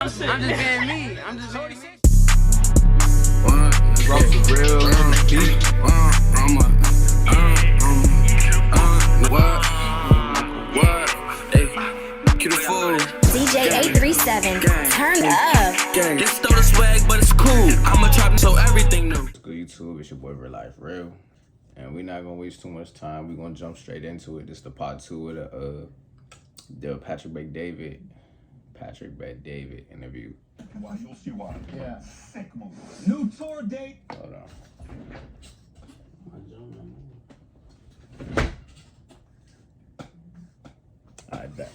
I'm just being me. I'm just being me. DJ 837, turn up. Just throw the swag, but it's cool. I'ma trap so everything new. Good YouTube, it's your boy Real Life Real, and we're not gonna waste too much time. We're gonna jump straight into it. This is the part 2 of the Patrick Bet David interview. Well, you'll see why. Yeah. Sick movie. New tour date. Hold on. I bet.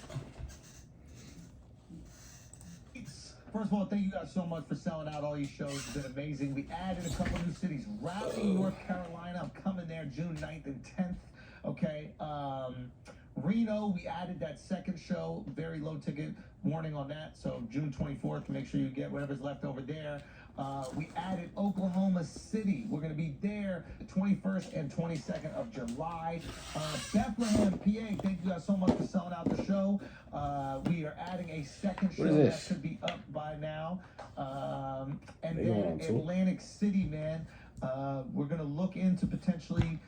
First of all, thank you guys so much for selling out all your shows. It's been amazing. We added a couple new cities. Raleigh, North Carolina. I'm coming there June 9th and 10th. Okay. Reno, we added that second show. Very low ticket warning on that. So June 24th, make sure you get whatever's left over there. We added Oklahoma City. We're going to be there the 21st and 22nd of July. Bethlehem, PA, thank you guys so much for selling out the show. We are adding a second show that should be up by now. And then Atlantic City, man. We're going to look into potentially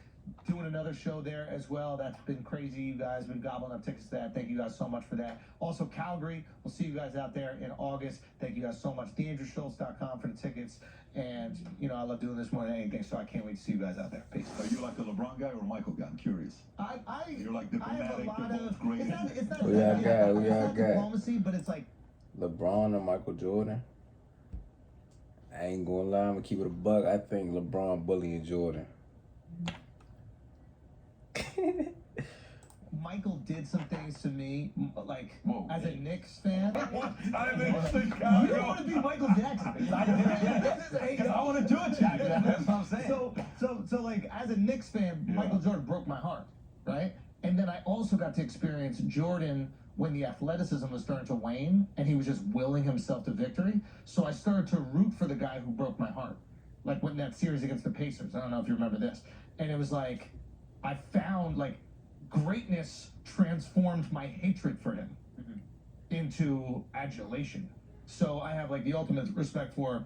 doing another show there as well. That's been crazy. You guys have been gobbling up tickets to that. Thank you guys so much for that. Also, Calgary, we'll see you guys out there in August. Thank you guys so much. DeAndrewSchultz.com for the tickets. And, you know, I love doing this more than anything, so I can't wait to see you guys out there. Peace. Are you like the LeBron guy or Michael guy? I'm curious. You're like diplomatic, they're both great. It's not We got diplomacy, but it's like LeBron or Michael Jordan. I ain't gonna lie, I'm gonna keep it a buck. I think LeBron bullying Jordan. Michael did some things to me, like, as a Knicks fan. I'm in You Chicago. don't want to be Michael Jackson. I want to do it, Jack. That's what I'm saying. So like, as a Knicks fan, Michael Jordan broke my heart, right? And then I also got to experience Jordan when the athleticism was starting to wane, and he was just willing himself to victory. So I started to root for the guy who broke my heart. Like, when that series against the Pacers, I don't know if you remember this. And it was like, I found, like, greatness transformed my hatred for him into adulation. So I have, like, the ultimate respect for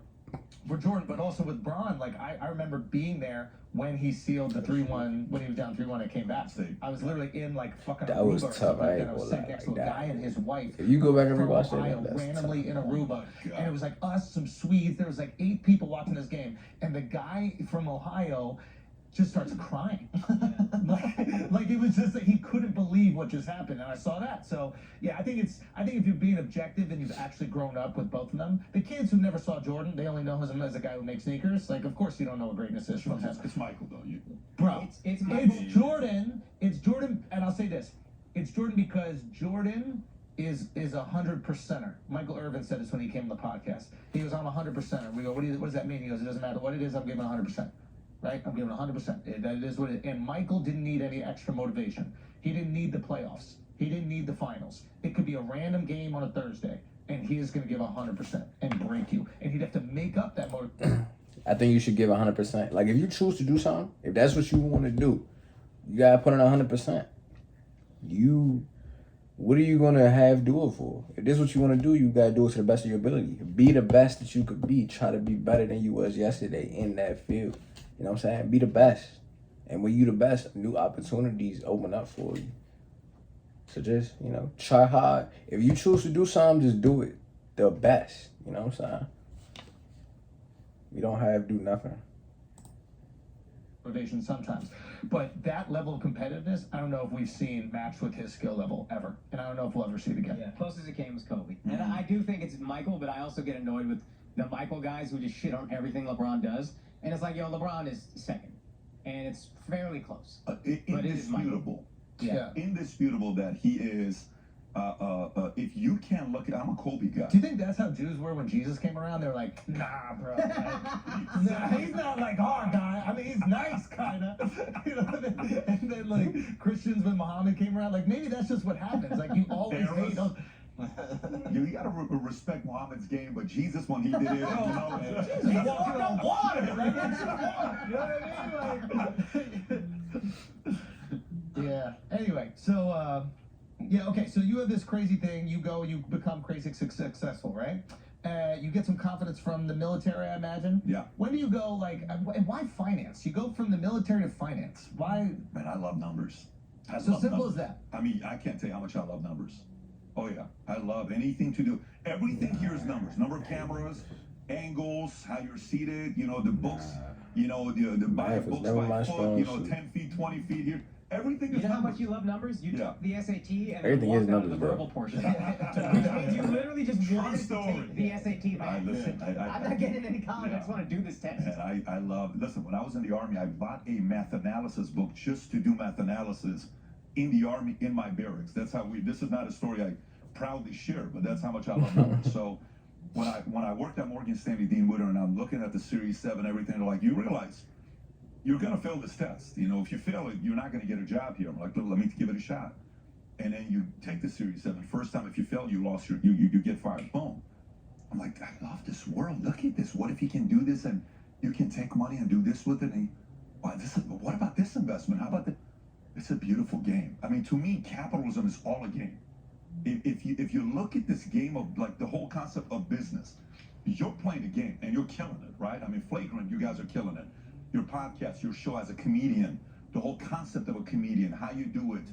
Jordan, but also with Bron. Like, I remember being there when he sealed the 3-1, when he was down 3-1 and came back. I was literally in, like, fucking that Aruba was tough. I ain't I was gonna sitting lie, next to a like guy and his wife. If you go back and from rewatch Ohio, that, that's randomly tough. in Aruba, and it was like us, some Swedes. There was like 8 people watching this game, and the guy from Ohio just starts crying. like it was just that he couldn't believe what just happened, and I saw that. So yeah, I think if you're being objective and you've actually grown up with both of them, the kids who never saw Jordan, they only know him as a guy who makes sneakers. Like, of course you don't know what greatness is from him. It's Michael, though. Bro, it's Jordan. It's Jordan, and I'll say this: it's Jordan because Jordan is a 100%er. Michael Irvin said this when he came on the podcast. He was on 100%er. We go, what does that mean? He goes, it doesn't matter what it is. I'm giving 100%. Right? I'm giving 100%. That is what it is. And Michael didn't need any extra motivation. He didn't need the playoffs. He didn't need the finals. It could be a random game on a Thursday, and he is going to give 100% and break you. And he'd have to make up that motivation. I think you should give 100%. Like, if you choose to do something, if that's what you want to do, you gotta put in 100%. What are you gonna do it for? If this is what you want to do, you gotta do it to the best of your ability. Be the best that you could be. Try to be better than you was yesterday in that field. You know what I'm saying? Be the best. And when you the best, new opportunities open up for you. So just, try hard. If you choose to do something, just do it the best. You know what I'm saying? You don't have to do nothing. Motivation sometimes. But that level of competitiveness, I don't know if we've seen matched with his skill level ever. And I don't know if we'll ever see it again. Yeah, closest it came was Kobe. And I do think it's Michael, but I also get annoyed with the Michael guys who just shit on everything LeBron does. And it's like, yo, LeBron is second. And it's fairly close. Indisputable. Yeah. Indisputable that he is, if you can't look at, I'm a Kobe guy. Do you think that's how Jews were when Jesus came around? They were like, nah, bro. Nah, he's not like our guy. I mean, he's nice, kind of. And then, like, Christians when Muhammad came around, like, maybe that's just what happens. Like, you always hate those. You gotta respect Muhammad's game, but Jesus, when he did it, Jesus walked on water. Like, it's water. You know what I mean? Like, yeah. Anyway, so Yeah, okay, so you have this crazy thing, you go, you become crazy successful, right? You get some confidence from the military, I imagine. Yeah. When do you go, like, and why finance? You go from the military to finance. Why? Man, I love numbers. So simple as that. I mean, I can't tell you how much I love numbers. Oh yeah, I love anything to do. Everything here is numbers. Number of cameras, angles, how you're seated. You know, the books. You know, the buy Math was books never my by strong foot. You know, suit. 10 feet, 20 feet here. Everything You is know how numbers. much you love numbers? You Yeah. took the SAT and Everything then is walked out of the numbers, bro. verbal portion. Which means you literally just True wanted story. to take the SAT back. Listen, I'm not getting any college. I just want to do this test. And I love, listen, when I was in the Army, I bought a math analysis book just to do math analysis in the Army, in my barracks. That's how this is not a story I proudly share, but that's how much I love numbers. So when I worked at Morgan Stanley Dean Witter and I'm looking at the Series 7, everything, they're like, you realize you're going to fail this test. You know, if you fail it, you're not going to get a job here. I'm like, let me give it a shot. And then you take the Series 7. First time, if you fail, you lost you get fired. Boom. I'm like, I love this world. Look at this. What if you can do this and you can take money and do this with it? And what about this investment? How about that? It's a beautiful game. I mean, to me, capitalism is all a game. If you look at this game of like the whole concept of business, you're playing a game and you're killing it, right? I mean, Flagrant, you guys are killing it. Your podcast, your show as a comedian, the whole concept of a comedian, how you do it.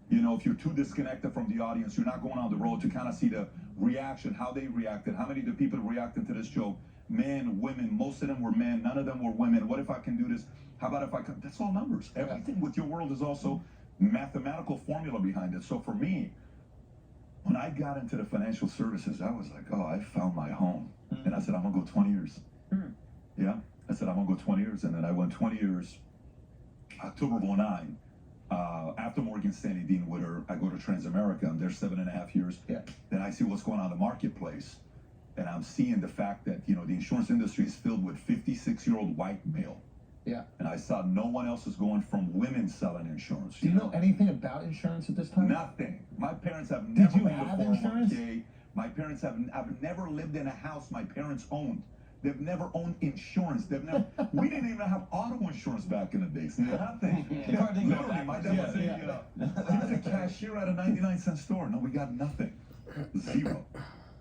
You know, if you're too disconnected from the audience, you're not going on the road to kind of see the reaction, how they reacted, how many of the people reacting to this show, men, women, most of them were men, none of them were women. What if I can do this? How about if I can? That's all numbers. Everything with your world is also mathematical formula behind it. So for me, when I got into the financial services, I was like, oh, I found my home. And I said, I'm going to go 20 years. Yeah. I said, I'm going to go 20 years. And then I went 20 years, October of 09. After Morgan Stanley Dean Witter, I go to Transamerica. I'm there 7.5 years. Yeah. Then I see what's going on in the marketplace. And I'm seeing the fact that, you know, the insurance industry is filled with 56-year-old white male. Yeah. And I saw no one else is going from women selling insurance. Do you know anything about insurance at this time? Nothing. My parents have never you owned have a 401k. insurance? My parents have never lived in a house my parents owned. They've never owned insurance. We didn't even have auto insurance back in the days. Nothing. Literally, my dad was he was a cashier at a 99-cent store. No, we got nothing. Zero.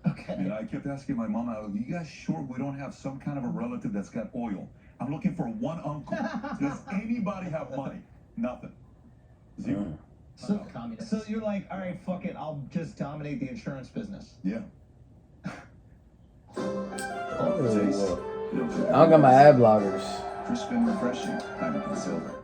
Okay. And I kept asking my mom, you guys sure we don't have some kind of a relative that's got oil? I'm looking for one uncle. Does anybody have money? Nothing. Zero. So you're like, all right, fuck it, I'll just dominate the insurance business. Yeah. Oh, I don't got my ad blockers. Crisp and refreshing, Heineken Silver.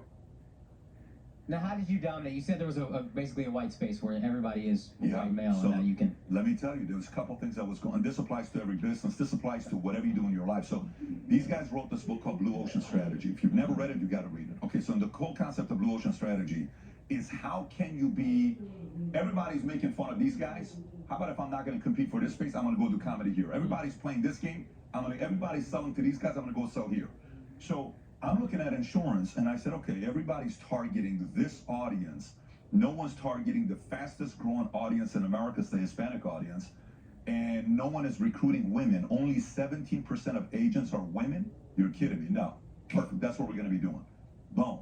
Now, how did you dominate? You said there was basically a white space where everybody is Yeah, white male, so and now you can. Let me tell you, there was a couple things that was going. This applies to every business. This applies to whatever you do in your life. So these guys wrote this book called Blue Ocean Strategy. If you've never read it, you got to read it. Okay, so the whole concept of Blue Ocean Strategy is how can you be? Everybody's making fun of these guys. How about if I'm not going to compete for this space? I'm going to go do comedy here. Everybody's playing this game. Everybody's selling to these guys. I'm going to go sell here. So I'm looking at insurance, and I said, okay, everybody's targeting this audience. No one's targeting the fastest growing audience in America, it's the Hispanic audience. And no one is recruiting women. Only 17% of agents are women. You're kidding me. No. Perfect. That's what we're going to be doing. Boom.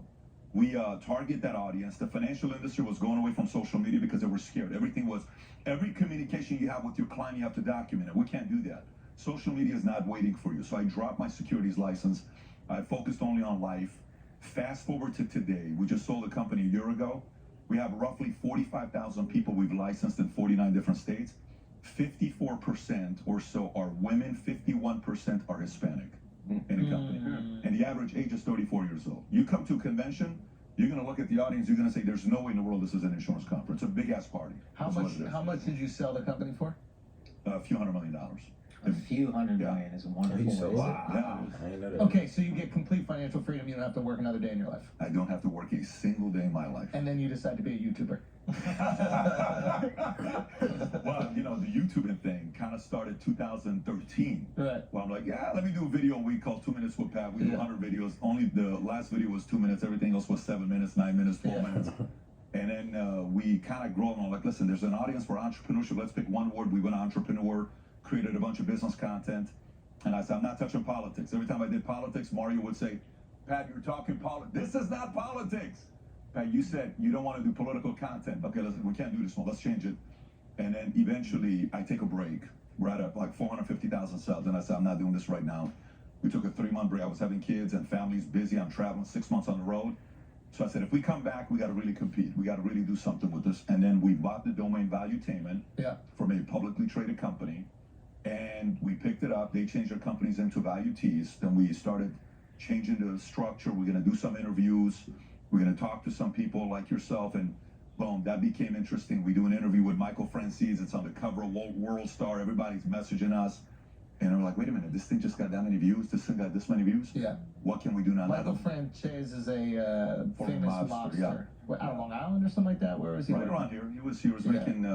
We target that audience. The financial industry was going away from social media because they were scared. Every communication you have with your client, you have to document it. We can't do that. Social media is not waiting for you. So I dropped my securities license. I focused only on life. Fast forward to today. We just sold a company a year ago. We have roughly 45,000 people we've licensed in 49 different states. 54% or so are women. 51% are Hispanic in the company. And the average age is 34 years old. You come to a convention, you're going to look at the audience, you're going to say, there's no way in the world this is an insurance conference. It's a big-ass party. How much did you sell the company for? A few $100 million. A few $100 million is a wonderful. Wow. I ain't know that. Okay, so you get complete financial freedom. You don't have to work another day in your life. I don't have to work a single day in my life. And then you decide to be a YouTuber. Well, you know, the YouTubing thing kind of started 2013. Right. Well, I'm like, yeah, let me do a video a week called 2 Minutes with Pat. We do 100 videos. Only the last video was 2 minutes. Everything else was 7 minutes, 9 minutes, 4 minutes. And then we kind of grow and I'm like, listen, there's an audience for entrepreneurship. Let's pick one word. We went entrepreneur, created a bunch of business content. And I said, I'm not touching politics. Every time I did politics, Mario would say, Pat, you're talking politics. This is not politics. Pat, you said you don't want to do political content. Okay, we can't do this one. Let's change it. And then eventually, I take a break. We're at like 450,000 subs, and I said, I'm not doing this right now. We took a 3-month break. I was having kids and families busy. I'm traveling 6 months on the road. So I said, if we come back, we got to really compete. We got to really do something with this. And then we bought the domain Valuetainment from a publicly traded company. And we picked it up. They changed their companies into Valuetees. Then we started changing the structure. We're going to do some interviews. We're going to talk to some people like yourself. And boom, that became interesting. We do an interview with Michael Francis. It's on the cover of World Star. Everybody's messaging us. And we're like, wait a minute, this thing just got that many views? This thing got this many views? Yeah. What can we do now? Michael Francis is a famous mobster. Yeah. What, out of Long Island or something like that? Where was he? Right around here. He was making,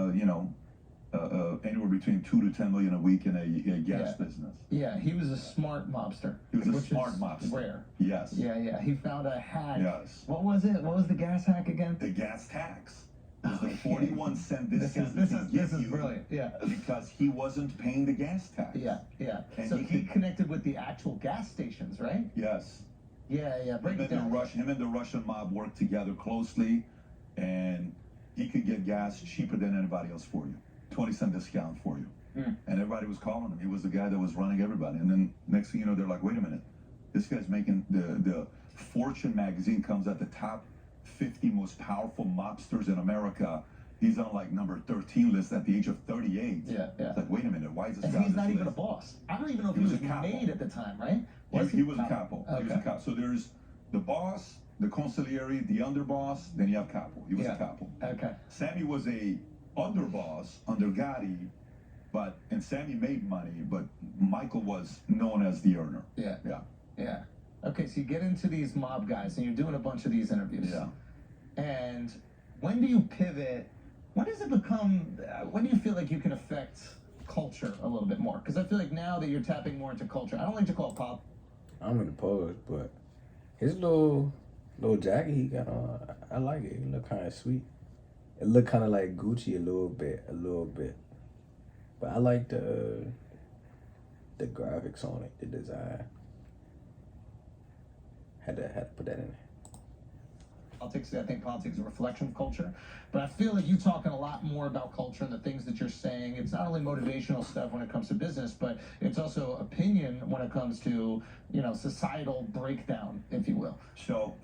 anywhere between 2 to 10 million a week in a gas business. Yeah, he was a smart mobster. He was a smart mobster. Rare. Yes. Yeah. He found a hack. Yes. What was it? What was the gas hack again? The gas tax. It was the 41-cent discount. This is brilliant. Yeah. Because he wasn't paying the gas tax. Yeah. And So he connected with the actual gas stations, right? Yes. Yeah. Break it down. Him and the Russian mob worked together closely, and he could get gas cheaper than anybody else for you. 20-cent discount for you. And everybody was calling him. He was the guy that was running everybody. And then next thing you know, they're like, wait a minute. This guy's making the Fortune magazine comes at the top 50 most powerful mobsters in America. He's on like number 13 list at the age of 38. Yeah. It's like, wait a minute, why is this And guy on he's this not even list? a boss. I don't even know if he was made at the time, right? He was a capo. Okay. He was a capo. So there's the boss, the consigliere, the underboss, then you have capo. He was a capo. Okay. Sammy was a underboss under Gotti, and Sammy made money, but Michael was known as the earner. Yeah. Okay, so you get into these mob guys and you're doing a bunch of these interviews. Yeah. And when do you pivot? When does it become, when do you feel like you can affect culture a little bit more? Because I feel like now that you're tapping more into culture, I don't like to call it pop. I'm in the pose, but his little jacket he got on, I like it. It look kind of sweet. It look kind of like Gucci a little bit. But I like the graphics on it, the design. Had to put that in there. Politics, I think politics is a reflection of culture, but I feel like you're talking a lot more about culture and the things that you're saying. It's not only motivational stuff when it comes to business, but it's also opinion when it comes to, societal breakdown, if you will. So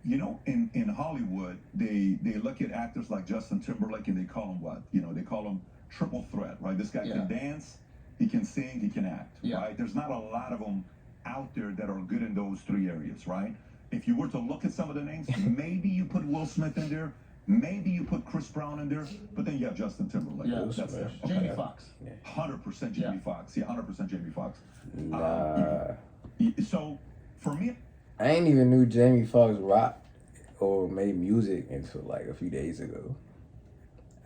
in Hollywood, they look at actors like Justin Timberlake and they call him what? They call him triple threat, right? This guy can dance, he can sing, he can act, right? There's not a lot of them out there that are good in those 3 areas, right? If you were to look at some of the names, maybe you put Will Smith in there, maybe you put Chris Brown in there, but then you have Justin Timberlake. Yeah, that's there. Jamie Foxx. 100% Jamie Foxx. Yeah, 100% Jamie Foxx. Nah. So for me, I ain't even knew Jamie Foxx rocked or made music until like a few days ago.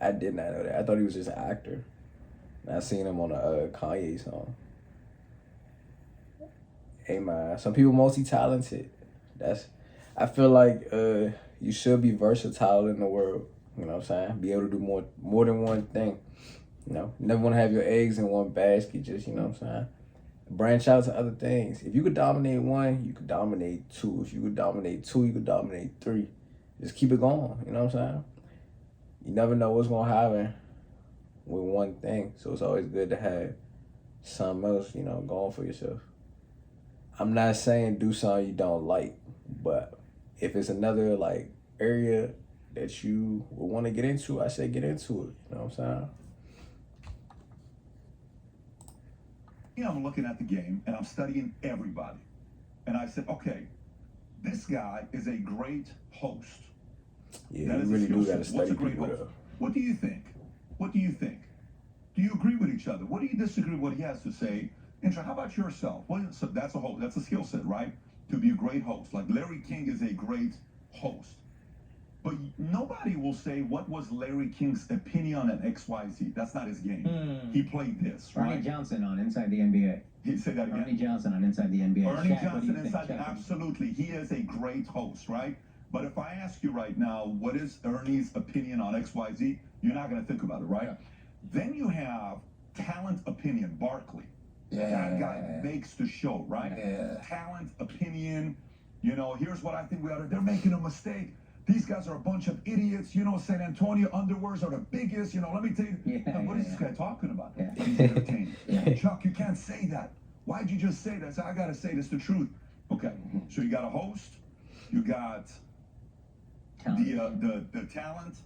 I did not know that. I thought he was just an actor. And I seen him on a Kanye song. Hey man, some people multi-talented. I feel like you should be versatile in the world. You know what I'm saying? Be able to do more than one thing. Never want to have your eggs in one basket. Just, you know what I'm saying? Branch out to other things. If you could dominate one, you could dominate 2. If you could dominate 2, you could dominate 3. Just keep it going. You know what I'm saying? You never know what's gonna happen with one thing. So it's always good to have something else, going for yourself. I'm not saying do something you don't like, but if it's another area that you would want to get into, I say get into it. You know what I'm saying? I'm looking at the game and I'm studying everybody. And I said, okay, this guy is a great host. Yeah, you really do got to study people. What do you think? Do you agree with each other? What do you disagree with what he has to say? And how about yourself? So that's a skill set, right? To be a great host. Like Larry King is a great host. But nobody will say, what was Larry King's opinion on XYZ? That's not his game. He played this, right? Ernie Johnson on Inside the NBA. He'd say that again? Ernie Johnson on Inside the NBA. Ernie Shaq, Johnson inside, absolutely. He is a great host, right? But if I ask you right now, what is Ernie's opinion on XYZ? You're not going to think about it, right? Then you have talent opinion, Barkley. That guy makes the show, right? Talent opinion. Here's what I think we ought to. They're making a mistake. these guys are a bunch of idiots. You know, San Antonio Underwears are the biggest. You know, let me tell you. What is this guy talking about? Yeah. He's entertaining. Chuck, you can't say that. Why'd you just say that? I said, I gotta say this the truth. Okay, so you got a host, you got the talent,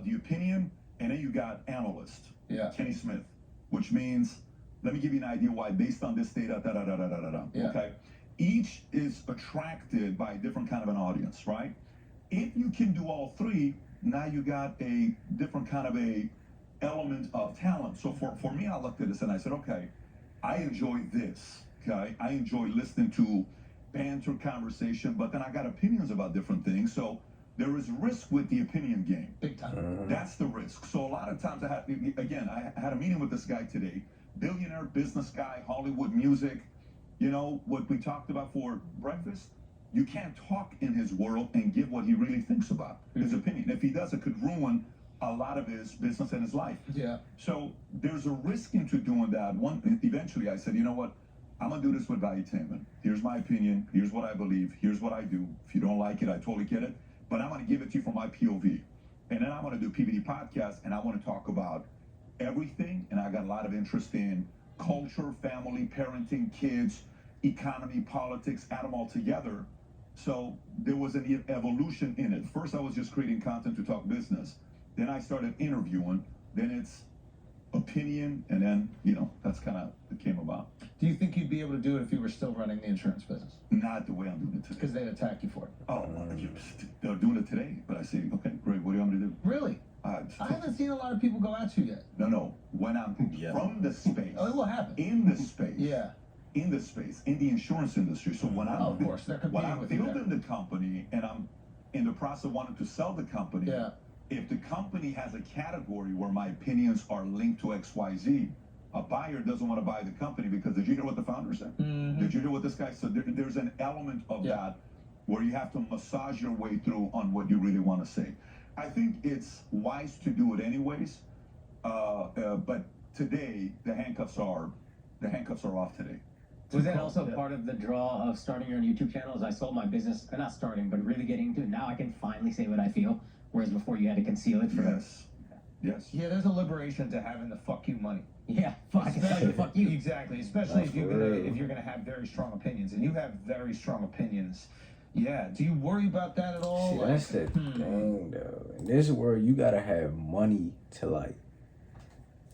the opinion, and then you got analyst. Yeah. Kenny Smith, which means, let me give you an idea why based on this data, Yeah. okay? Each is attracted by a different kind of an audience, right? If you can do all three, now you got a different kind of a element of talent. So for me, I looked at this and I said, okay, I enjoy this, okay? I enjoy listening to banter conversation, but then I got opinions about different things. So there is risk with the opinion game. Big time. That's the risk. So a lot of times I had a meeting with this guy today, billionaire, business guy, Hollywood music. You know, what we talked about for breakfast, you can't talk in his world and give what he really thinks about, his opinion. If he does, it could ruin a lot of his business and his life. Yeah. So there's a risk into doing that. Eventually I said, you know what? I'm gonna do this with Valuetainment. Here's my opinion. Here's what I believe. Here's what I do. If you don't like it, I totally get it. But I'm gonna give it to you from my POV. And then I'm gonna do PVD podcast, and I want to talk about everything. And I got a lot of interest in culture, family, parenting, kids, economy, politics, add them all together. So there was an evolution in it. First, I was just creating content to talk business. Then I started interviewing. Then it's opinion, and then, you know, that's kind of it came about. Do you think you'd be able to do it if you were still running the insurance business? Not the way I'm doing it today. Because they'd attack you for it. Oh, they're doing it today. But I say, okay, great. What do you want me to do? Really? I haven't seen a lot of people go at you yet. No. When I'm from the space, Oh, it will happen. in the space, Yeah. in the space, in the insurance industry. So when I'm, Oh, of course, they're when competing I'm with you there. building the company and I'm in the process of wanting to sell the company, Yeah. if the company has a category where my opinions are linked to XYZ, a buyer doesn't want to buy the company because did you hear what the founder said? Mhm. Did you hear what this guy said? There's an element of Yeah. that where you have to massage your way through on what you really want to say. I think it's wise to do it anyways, but today the handcuffs are off today. Was that also part of the draw of starting your own YouTube channel? As I sold my business, not starting, but really getting into it. Now I can finally say what I feel, whereas before you had to conceal it for. Yes. Yeah, there's a liberation to having the fuck you money. Yeah, fuck, I can tell you, fuck you. Exactly, especially That's if you're for gonna real. if you're gonna have very strong opinions, and you have very strong opinions. Yeah. Do you worry about that at all? See, that's the thing, though. In this world, you gotta have money to like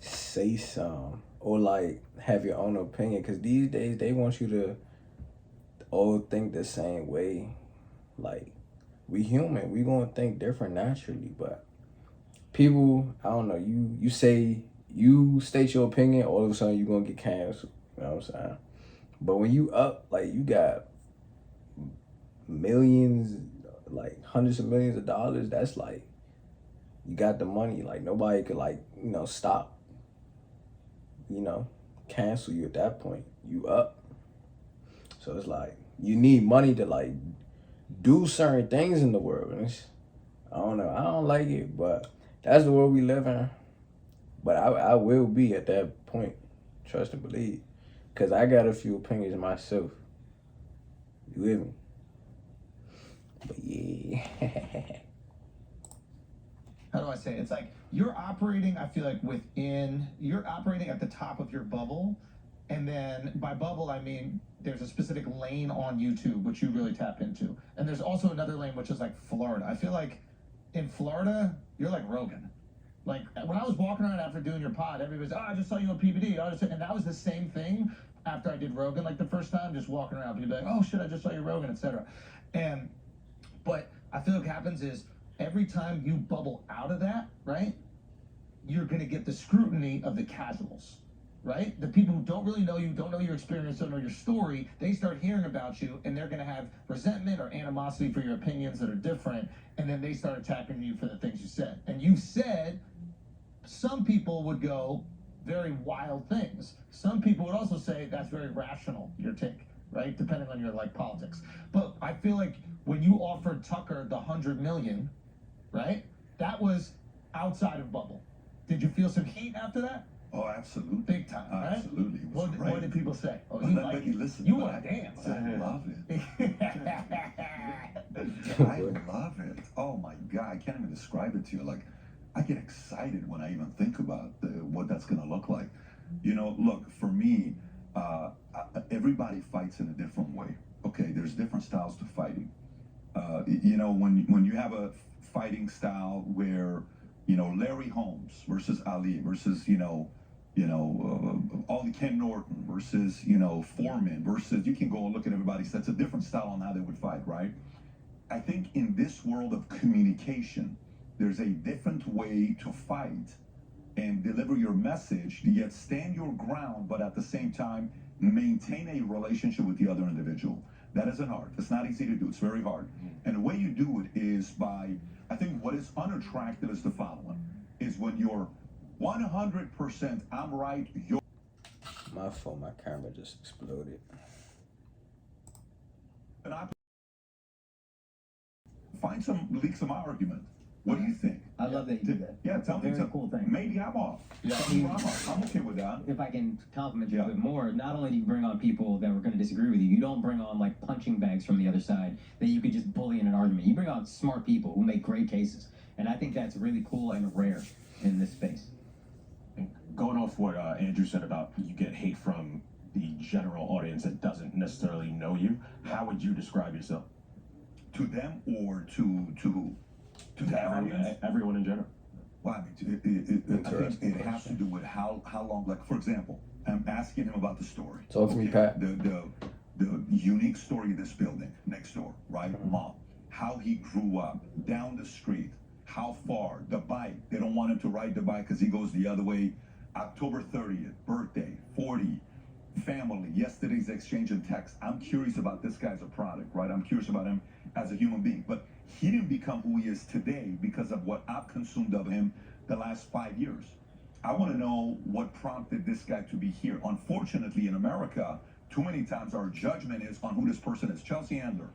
say something or like have your own opinion. Cause these days they want you to all think the same way. Like we human, we gonna think different naturally, but people, I don't know. You say you state your opinion, all of a sudden you gonna get canceled. You know what I'm saying? But when you up, like you got millions, like hundreds of millions of dollars, that's like you got the money. Like nobody could like, you know, stop, you know, cancel you at that point. You up. So it's like you need money to like do certain things in the world. And it's, I don't know. I don't like it, but that's the world we live in. But I will be at that point. Trust and believe. Because I got a few opinions myself. You with me? But yeah. How do I say it? It's like you're operating, I feel like you're operating at the top of your bubble. And then by bubble, I mean there's a specific lane on YouTube, which you really tap into. And there's also another lane, which is like Florida. I feel like in Florida, you're like Rogan. Like when I was walking around after doing your pod, everybody's, I just saw you on PVD. And that was the same thing after I did Rogan, like the first time, just walking around. People be like, oh shit, I just saw you Rogan, etc. But I feel like what happens is every time you bubble out of that, right, you're gonna get the scrutiny of the casuals. Right? The people who don't really know you, don't know your experience, don't know your story, they start hearing about you and they're going to have resentment or animosity for your opinions that are different, and then they start attacking you for the things you said. And you said some people would go very wild things. Some people would also say that's very rational, your take, right? Depending on your like politics. But I feel like when you offered Tucker the 100 million, right? That was outside of bubble. Did you feel some heat after that? Oh, absolutely. Big time, right? Absolutely. It was What great. did people say? Oh, But you let like me it. listen. You want to dance. I love it. I love it. Oh my God, I can't even describe it to you. Like, I get excited when I even think about what that's going to look like. You know, look, for me, everybody fights in a different way. Okay, there's different styles to fighting. You know, when you have a fighting style where, you know, Larry Holmes versus Ali versus, all Ken Norton versus, Foreman versus, you can go and look at everybody. So that's a different style on how they would fight, right? I think in this world of communication, there's a different way to fight and deliver your message, yet stand your ground, but at the same time, maintain a relationship with the other individual. That is an art. It's not easy to do. It's very hard. And the way you do it is by, I think what is unattractive is the following, is when you're 100% I'm right, you're... My phone, my camera just exploded. And I leak some argument. What do you think? I love that you do that. Yeah, tell me. Very cool thing. Maybe I'm off. Yeah. I'm okay with that. If I can compliment you Yeah. a bit more, not only do you bring on people that were going to disagree with you, you don't bring on like punching bags from the other side that you could just bully in an argument. You bring on smart people who make great cases. And I think that's really cool and rare in this space. Going off what Andrew said about you get hate from the general audience that doesn't necessarily know you, how would you describe yourself? To them or to the audience? Everyone in general. Well, I think it has to do with how long, like, for example, I'm asking him about the story. Talk to me, Pat. The unique story of this building next door, right? Mom, how he grew up, down the street, how far, the bike. They don't want him to ride the bike because he goes the other way. October 30th, birthday, 40, family, yesterday's exchange in text. I'm curious about this guy as a product, right? I'm curious about him as a human being. But he didn't become who he is today because of what I've consumed of him the last 5 years. I want to know what prompted this guy to be here. Unfortunately, in America, too many times our judgment is on who this person is. Chelsea Handler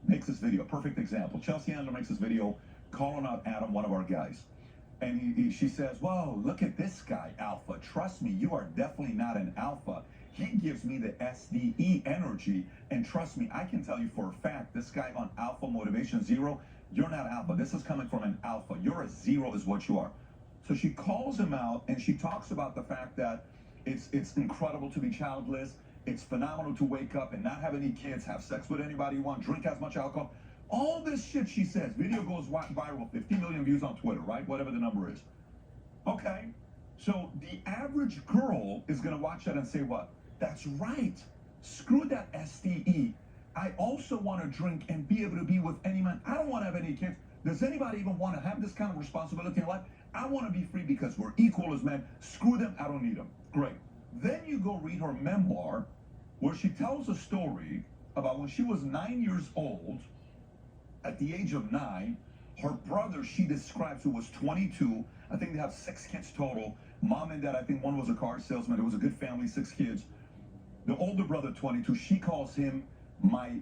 makes this video, perfect example. Chelsea Handler makes this video calling out Adam, one of our guys. And she says, well, look at this guy, alpha. Trust me, you are definitely not an alpha. He gives me the SDE energy. And trust me, I can tell you for a fact, this guy on Alpha Motivation Zero, you're not alpha. This is coming from an alpha. You're a zero is what you are. So she calls him out and she talks about the fact that it's incredible to be childless. It's phenomenal to wake up and not have any kids, have sex with anybody you want, drink as much alcohol. All this shit she says. Video goes viral, 50 million views on Twitter, right? Whatever the number is. Okay. So the average girl is going to watch that and say what? That's right. Screw that SDE. I also want to drink and be able to be with any man. I don't want to have any kids. Does anybody even want to have this kind of responsibility in life? I want to be free because we're equal as men. Screw them. I don't need them. Great. Then you go read her memoir where she tells a story about when she was 9 years old. At the age of 9, her brother, she describes, who was 22, I think they have 6 kids total. Mom and dad, I think one was a car salesman. It was a good family, 6 kids. The older brother, 22, she calls him my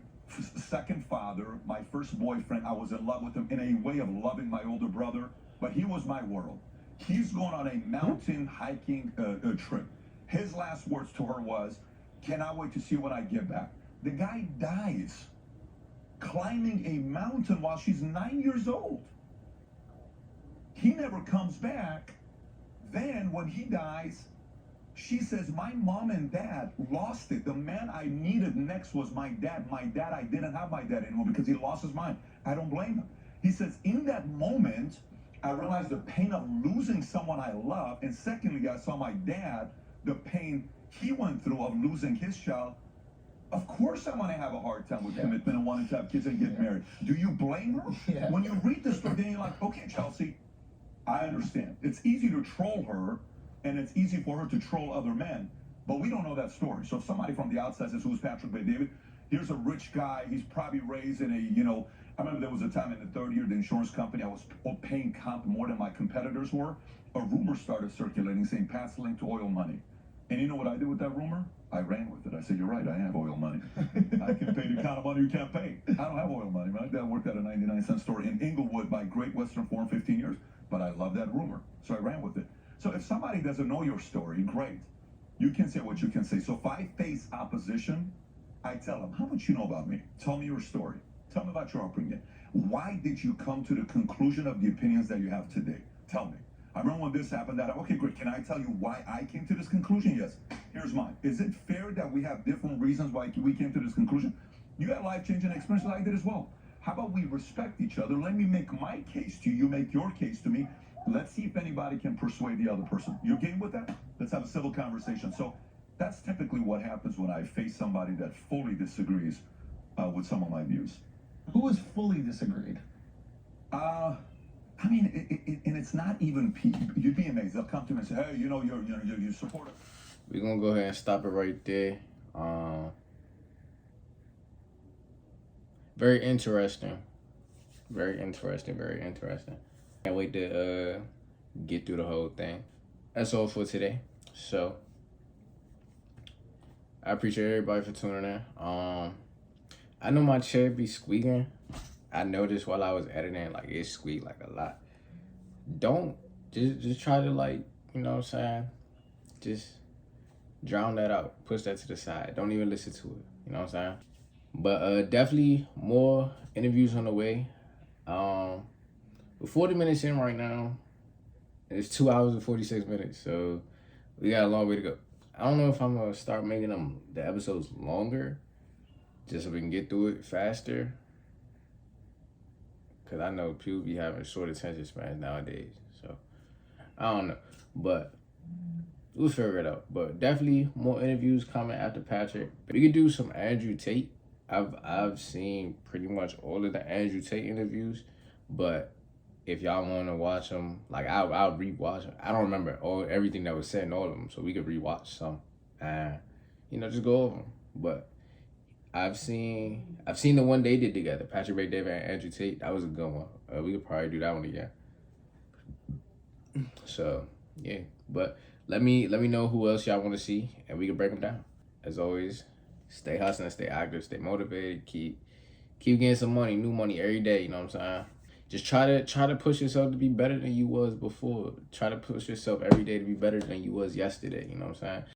second father, my first boyfriend. I was in love with him in a way of loving my older brother, but he was my world. He's going on a mountain hiking trip. His last words to her was, cannot wait to see when I get back. The guy dies climbing a mountain while she's 9 years old. He never comes back. Then when he dies, she says, my mom and dad lost it. The man I needed next was my dad. My dad, I didn't have my dad anymore because he lost his mind. I don't blame him. He says, in that moment, I realized the pain of losing someone I love. And secondly, I saw my dad, the pain he went through of losing his child. Of course I want to have a hard time with commitment and wanting to have kids and get married. Do you blame her? When you read this story, then you're like, okay, Chelsea, I understand. It's easy to troll her, and it's easy for her to troll other men, but we don't know that story. So if somebody from the outside says, who's Patrick Bet-David? Here's a rich guy. He's probably raised in a, I remember there was a time in the third year of the insurance company, I was paying comp more than my competitors were. A rumor started circulating saying Pat's linked to oil money. And you know what I did with that rumor? I ran with it. I said, you're right, I have oil money. I can pay the kind of money you can't pay. I don't have oil money. My dad worked at a 99-cent store in Inglewood by Great Western for 15 years. But I love that rumor, so I ran with it. So if somebody doesn't know your story, great. You can say what you can say. So if I face opposition, I tell them, how much you know about me? Tell me your story. Tell me about your upbringing. Why did you come to the conclusion of the opinions that you have today? Tell me. I remember when this happened that, okay, great. Can I tell you why I came to this conclusion? Yes. Here's mine. Is it fair that we have different reasons why we came to this conclusion? You had life-changing experiences, I did as well. How about we respect each other? Let me make my case to you. You make your case to me. Let's see if anybody can persuade the other person. You game with that? Let's have a civil conversation. So that's typically what happens when I face somebody that fully disagrees with some of my views. Who has fully disagreed? I mean, and it's not even people. You'd be amazed. They'll come to me and say, hey, you're supportive. We're going to go ahead and stop it right there. Very interesting. Very interesting. Can't wait to get through the whole thing. That's all for today. So, I appreciate everybody for tuning in. I know my chair be squeaking. I noticed while I was editing, like, it squeaked, like, a lot. Don't, just try to, like, you know what I'm saying? Just drown that out. Push that to the side. Don't even listen to it. You know what I'm saying? But definitely more interviews on the way. We're 40 minutes in right now. It's 2 hours and 46 minutes, so we got a long way to go. I don't know if I'm going to start making the episodes longer, just so we can get through it faster. Because I know people be having short attention spans nowadays. So, I don't know. But we'll figure it out. But definitely more interviews coming after Patrick. We could do some Andrew Tate. I've seen pretty much all of the Andrew Tate interviews. But if y'all want to watch them, like I'll rewatch them. I don't remember everything that was said in all of them. So we could rewatch some. And, just go over them. But I've seen the one they did together, Patrick Bet-David and Andrew Tate. That was a good one. We could probably do that one again. So yeah, but let me know who else y'all want to see, and we can break them down. As always, stay hustling, stay active, stay motivated, keep getting some money, new money every day. You know what I'm saying? Just try to push yourself to be better than you was before. Try to push yourself every day to be better than you was yesterday. You know what I'm saying?